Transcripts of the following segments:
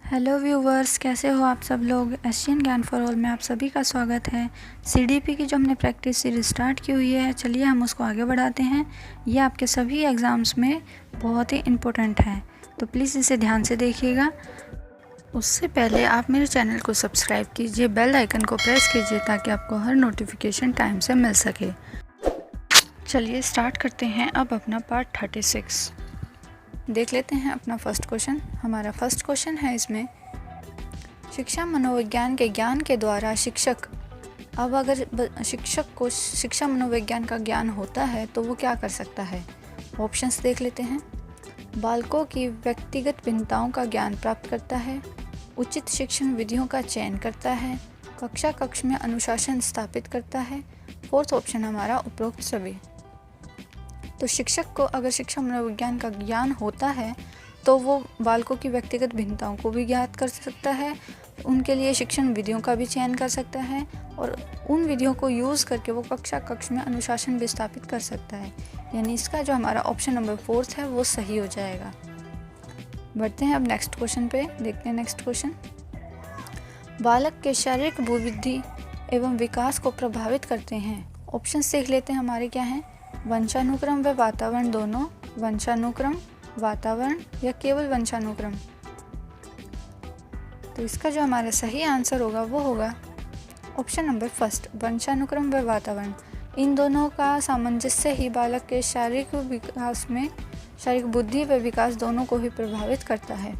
Hello viewers, कैसे हो आप सब लोग। एशियन ज्ञान फॉर ऑल में आप सभी का स्वागत है। सीडीपी की जो हमने प्रैक्टिस सीरीज स्टार्ट की हुई है, चलिए हम उसको आगे बढ़ाते हैं। ये आपके सभी एग्ज़ाम्स में बहुत ही इम्पोर्टेंट है, तो प्लीज़ इसे ध्यान से देखिएगा। उससे पहले आप मेरे चैनल को सब्सक्राइब कीजिए, बेल आइकन को प्रेस कीजिए ताकि आपको हर नोटिफिकेशन टाइम से मिल सके। चलिए स्टार्ट करते हैं अब अपना पार्ट 36। देख लेते हैं अपना फर्स्ट क्वेश्चन। हमारा फर्स्ट क्वेश्चन है इसमें, शिक्षा मनोविज्ञान के ज्ञान के द्वारा शिक्षक, अब अगर शिक्षक को शिक्षा मनोविज्ञान का ज्ञान होता है तो वो क्या कर सकता है। ऑप्शंस देख लेते हैं। बालकों की व्यक्तिगत भिन्नताओं का ज्ञान प्राप्त करता है, उचित शिक्षण विधियों का चयन करता है, कक्ष में अनुशासन स्थापित करता है। फोर्थ ऑप्शन हमारा उपरोक्त सभी। तो शिक्षक को अगर शिक्षा मनोविज्ञान का ज्ञान होता है तो वो बालकों की व्यक्तिगत भिन्नताओं को भी ज्ञात कर सकता है, उनके लिए शिक्षण विधियों का भी चयन कर सकता है और उन विधियों को यूज़ करके वो कक्ष में अनुशासन भी स्थापित कर सकता है। यानी इसका जो हमारा ऑप्शन नंबर 4 है वो सही हो जाएगा। बढ़ते हैं अब नेक्स्ट क्वेश्चन पे, देखते हैं नेक्स्ट क्वेश्चन। बालक के शारीरिक बुद्धि एवं विकास को प्रभावित करते हैं। ऑप्शंस देख लेते हैं हमारे क्या हैं। वंशानुक्रम व वातावरण दोनों, वंशानुक्रम, वातावरण या केवल वंशानुक्रम। तो इसका जो हमारा सही आंसर होगा वो होगा ऑप्शन नंबर फर्स्ट, वंशानुक्रम व वातावरण। इन दोनों का सामंजस्य ही बालक के शारीरिक विकास में, शारीरिक बुद्धि व विकास दोनों को ही प्रभावित करता है।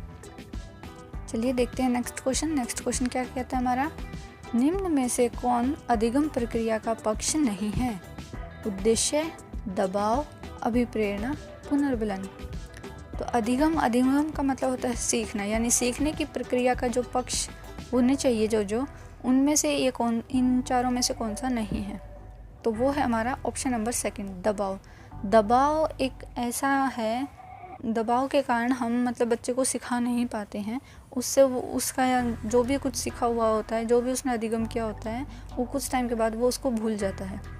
चलिए देखते हैं नेक्स्ट क्वेश्चन। नेक्स्ट क्वेश्चन क्या कहता है हमारा, निम्न में से कौन अधिगम प्रक्रिया का पक्ष नहीं है। उद्देश्य, दबाव, अभिप्रेरणा, पुनर्बलन। तो अधिगम का मतलब होता है सीखना, यानी सीखने की प्रक्रिया का जो पक्ष होने चाहिए जो उनमें से ये कौन, इन चारों में से कौन सा नहीं है। तो वो है हमारा ऑप्शन नंबर सेकंड, दबाव। दबाव एक ऐसा है, दबाव के कारण हम मतलब बच्चे को सिखा नहीं पाते हैं, उससे वो उसका जो भी कुछ सीखा हुआ होता है, जो भी उसने अधिगम किया होता है, वो कुछ टाइम के बाद वो उसको भूल जाता है।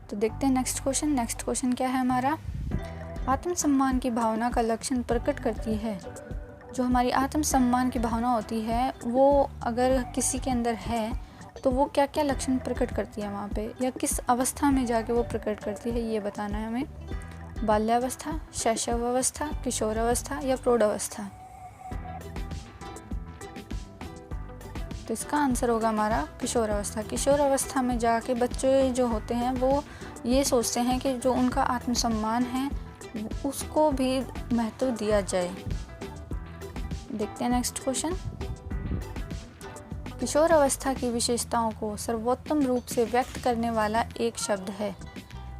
तो देखते हैं नेक्स्ट क्वेश्चन। नेक्स्ट क्वेश्चन क्या है हमारा, आत्मसम्मान की भावना का लक्षण प्रकट करती है। जो हमारी आत्मसम्मान की भावना होती है वो अगर किसी के अंदर है तो वो क्या क्या लक्षण प्रकट करती है वहाँ पे, या किस अवस्था में जाके वो प्रकट करती है, ये बताना है हमें। बाल्यावस्था, शैशवावस्था, किशोरावस्था या प्रौढ़ावस्था। तो इसका आंसर होगा हमारा किशोरावस्था। किशोरावस्था में जाके बच्चे जो होते हैं वो ये सोचते हैं कि जो उनका आत्मसम्मान है उसको भी महत्व दिया जाए। देखते हैं नेक्स्ट क्वेश्चन। किशोरावस्था की विशेषताओं को सर्वोत्तम रूप से व्यक्त करने वाला एक शब्द है।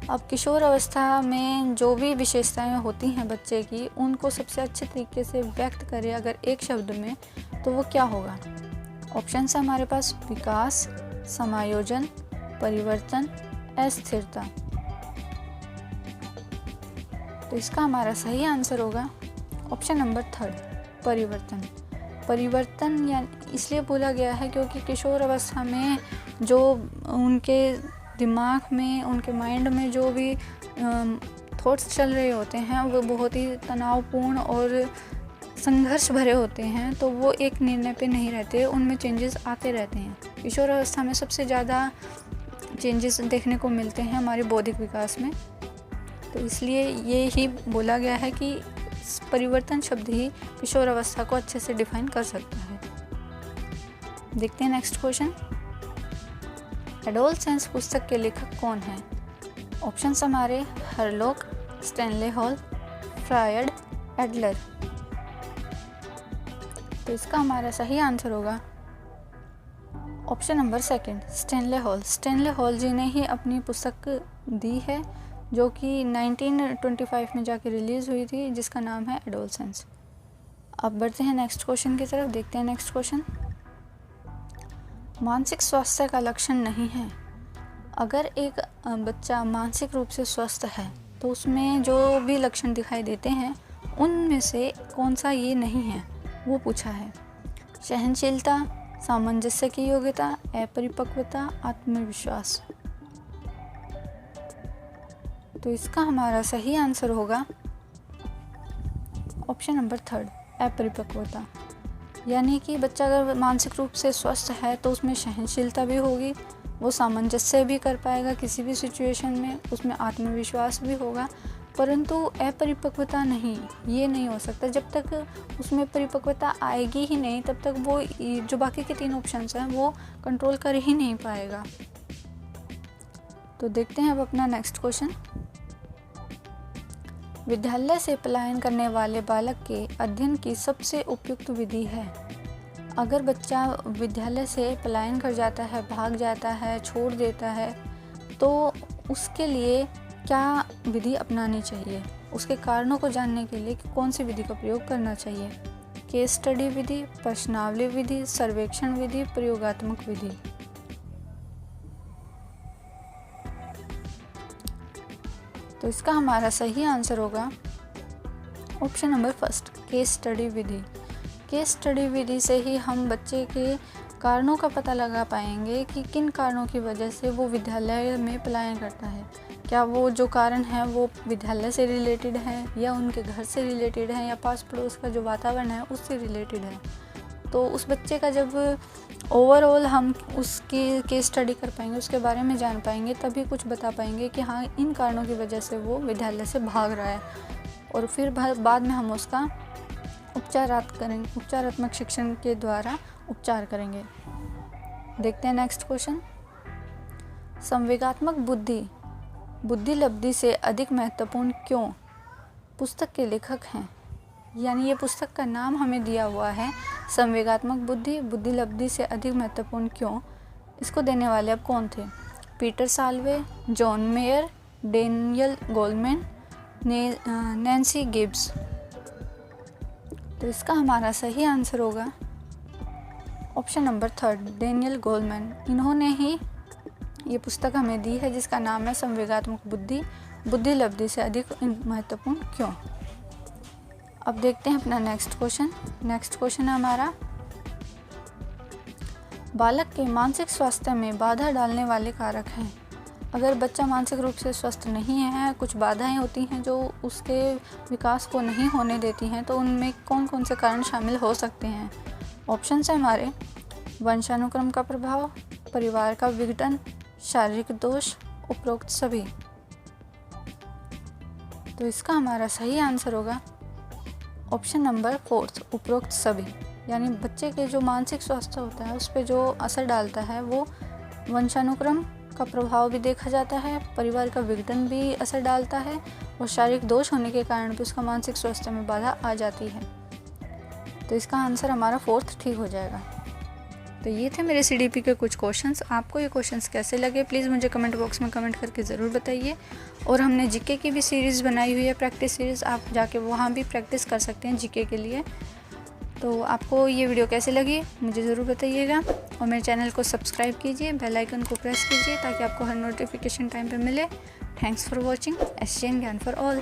अब किशोरावस्था में जो भी विशेषताएं होती हैं बच्चे की, उनको सबसे अच्छे तरीके से व्यक्त करें अगर एक शब्द में, तो वो क्या होगा। ऑप्शन है हमारे पास, विकास, समायोजन, परिवर्तन, अस्थिरता। तो इसका हमारा सही आंसर होगा ऑप्शन नंबर 3, परिवर्तन। परिवर्तन या इसलिए बोला गया है क्योंकि किशोर अवस्था में जो उनके दिमाग में, उनके माइंड में जो भी थॉट्स चल रहे होते हैं वो बहुत ही तनावपूर्ण और संघर्ष भरे होते हैं, तो वो एक निर्णय पे नहीं रहते, उनमें चेंजेस आते रहते हैं। किशोर अवस्था में सबसे ज़्यादा चेंजेस देखने को मिलते हैं हमारे बौद्धिक विकास में, तो इसलिए ये ही बोला गया है कि परिवर्तन शब्द ही किशोर अवस्था को अच्छे से डिफाइन कर सकता है। देखते हैं नेक्स्ट क्वेश्चन। एडोलसेंस पुस्तक के लेखक कौन है। ऑप्शंस हमारे, Hurlock, Stanley Hall, Freud, Adler. तो इसका हमारा सही आंसर होगा option number second, Stanley Hall. Stanley Hall ji ने ही अपनी पुस्तक दी है जो कि 1925 में जाके रिलीज़ हुई थी, जिसका नाम है एडोलसेंस। अब बढ़ते हैं नेक्स्ट क्वेश्चन की तरफ। देखते हैं नेक्स्ट क्वेश्चन। मानसिक स्वास्थ्य का लक्षण नहीं है। अगर एक बच्चा मानसिक रूप से स्वस्थ है तो उसमें जो भी लक्षण दिखाई देते हैं उनमें से कौन सा ये नहीं है, वो पूछा है। सहनशीलता, सामंजस्य की योग्यता, अपरिपक्वता, आत्मविश्वास। तो इसका हमारा सही आंसर होगा ऑप्शन नंबर 3, अपरिपक्वता, यानी कि बच्चा अगर मानसिक रूप से स्वस्थ है तो उसमें सहनशीलता भी होगी, वो सामंजस्य भी कर पाएगा किसी भी सिचुएशन में, उसमें आत्मविश्वास भी होगा। परंतु अपरिपक्वता नहीं, ये नहीं हो सकता। जब तक उसमें परिपक्वता आएगी ही नहीं तब तक वो जो बाकी के 3 ऑप्शंस हैं वो कंट्रोल कर ही नहीं पाएगा। तो देखते हैं अब अपना नेक्स्ट क्वेश्चन। विद्यालय से पलायन करने वाले बालक के अध्ययन की सबसे उपयुक्त विधि है। अगर बच्चा विद्यालय से पलायन कर जाता है, भाग जाता है, छोड़ देता है, तो उसके लिए क्या विधि अपनानी चाहिए, उसके कारणों को जानने के लिए कौन सी विधि का प्रयोग करना चाहिए। केस स्टडी विधि, प्रश्नावली विधि, सर्वेक्षण विधि, प्रयोगात्मक विधि। तो इसका हमारा सही आंसर होगा option number first, case study विधि। केस स्टडी विधि से ही हम बच्चे के कारणों का पता लगा पाएंगे कि किन कारणों की वजह से वो विद्यालय में पलायन करता है। क्या वो जो कारण है वो विद्यालय से रिलेटेड है, या उनके घर से रिलेटेड है, या पास पड़ोस का जो वातावरण है उससे रिलेटेड है। तो उस बच्चे का जब ओवरऑल हम उसकी केस स्टडी कर पाएंगे, उसके बारे में जान पाएंगे, तभी कुछ बता पाएंगे कि हाँ इन कारणों की वजह से वो विद्यालय से भाग रहा है। और फिर बाद में हम उसका उपचारात्मक शिक्षण के द्वारा उपचार करेंगे। देखते हैं नेक्स्ट क्वेश्चन। संवेगात्मक बुद्धि लब्धि से अधिक महत्वपूर्ण क्यों? पुस्तक के लेखक हैं, यानी ये पुस्तक का नाम हमें दिया हुआ है संवेगात्मक बुद्धि लब्धि से अधिक महत्वपूर्ण क्यों। इसको देने वाले अब कौन थे? Peter Salve, John mayor, Daniel Goleman, Nancy Gibbs. तो इसका हमारा सही आंसर होगा option number third, Daniel Goleman. इन्होंने ही ये पुस्तक हमें दी है जिसका नाम है संवेगात्मक बुद्धि लब्धि से अधिक महत्वपूर्ण क्यों। अब देखते हैं अपना नेक्स्ट क्वेश्चन है हमारा, बालक के मानसिक स्वास्थ्य में बाधा डालने वाले कारक हैं। अगर बच्चा मानसिक रूप से स्वस्थ नहीं है, कुछ बाधाएं होती हैं जो उसके विकास को नहीं होने देती हैं, तो उनमें कौन कौन से कारण शामिल हो सकते हैं। ऑप्शंस हैं हमारे, वंशानुक्रम का प्रभाव, परिवार का विघटन, शारीरिक दोष, उपरोक्त सभी। तो इसका हमारा सही आंसर होगा ऑप्शन नंबर फोर्थ, उपरोक्त सभी। यानी बच्चे के जो मानसिक स्वास्थ्य होता है उस पर जो असर डालता है वो वंशानुक्रम का प्रभाव भी देखा जाता है, परिवार का विघटन भी असर डालता है, और शारीरिक दोष होने के कारण भी उसका मानसिक स्वास्थ्य में बाधा आ जाती है। तो इसका आंसर हमारा फोर्थ ठीक हो जाएगा। तो ये थे मेरे CDP के कुछ क्वेश्चंस। आपको ये क्वेश्चंस कैसे लगे प्लीज़ मुझे कमेंट बॉक्स में कमेंट करके ज़रूर बताइए। और हमने GK की भी सीरीज़ बनाई हुई है, प्रैक्टिस सीरीज़, आप जाके वहाँ भी प्रैक्टिस कर सकते हैं GK के लिए। तो आपको ये वीडियो कैसे लगी मुझे ज़रूर बताइएगा, और मेरे चैनल को सब्सक्राइब कीजिए, बेल आइकन को प्रेस कीजिए ताकि आपको हर नोटिफिकेशन टाइम पर मिले। थैंक्स फॉर वॉचिंग एशियन ज्ञान फॉर ऑल।